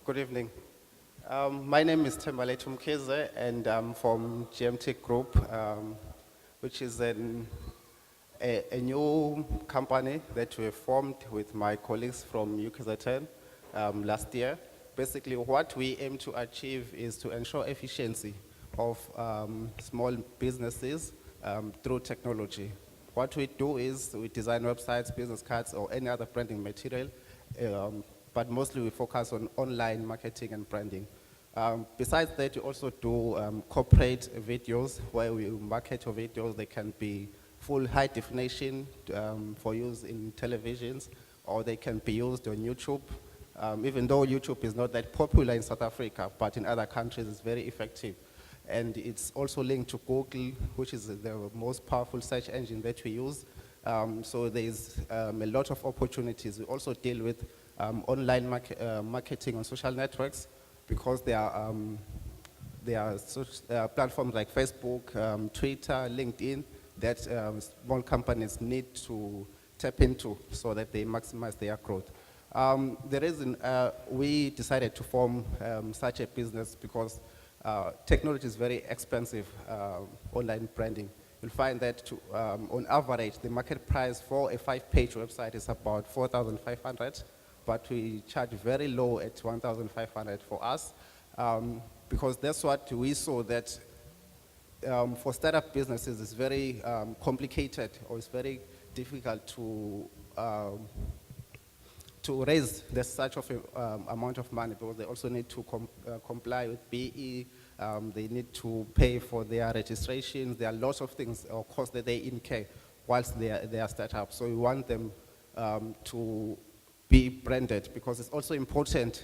Good evening. My name is Thembalethu Mkhize, and I'm from GMT Group, which is a new company that we formed with my colleagues from UKZN last year. Basically, what we aim to achieve is to ensure efficiency of small businesses through technology. What we do is we design websites, business cards, or any other branding material, but mostly we focus on online marketing and branding. Besides that, we also do corporate videos where we market your videos. They can be full high definition for use in televisions, or they can be used on YouTube. Even though YouTube is not that popular in South Africa, but in other countries it's very effective. And it's also linked to Google, which is the most powerful search engine that we use. So there's a lot of opportunities. We also deal with online marketing on social networks, because there are platforms like Facebook, Twitter, LinkedIn that small companies need to tap into so that they maximize their growth. The reason we decided to form such a business because technology is very expensive, online branding. You'll find that on average, the market price for a 5-page website is about 4,500, but we charge very low at 1,500 for us, because that's what we saw that for startup businesses it's very complicated, or it's very difficult to raise this such of a amount of money, because they also need to comply with BE, they need to pay for their registrations. There are lots of things or costs that they incur whilst they are startup. So we want them to be branded, because it's also important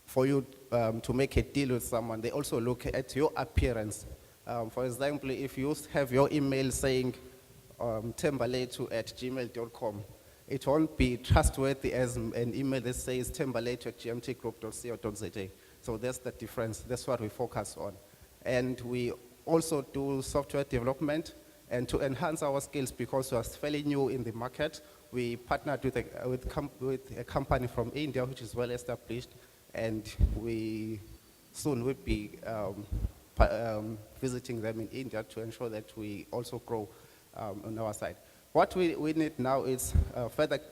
for you to make a deal with someone. They also look at your appearance. For example, if you have your email saying thembalethu@gmail.com, it won't be trustworthy as an email that says thembalethu@gmtgroup.co.za. So that's the difference. That's what we focus on. And we also do software development, and to enhance our skills, because we are fairly new in the market, we partnered with a company from India, which is well established, and we soon will be visiting them in India to ensure that we also grow on our side. What we need now is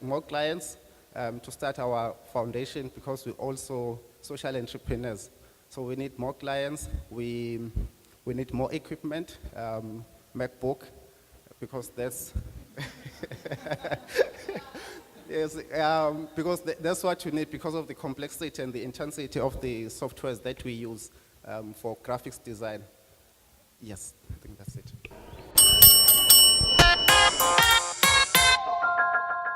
more clients to start our foundation, because we're also social entrepreneurs. So we need more clients, we need more equipment, MacBook, because that's yes, because that's what you need, because of the complexity and the intensity of the softwares that we use for graphics design. Yes, I think that's it.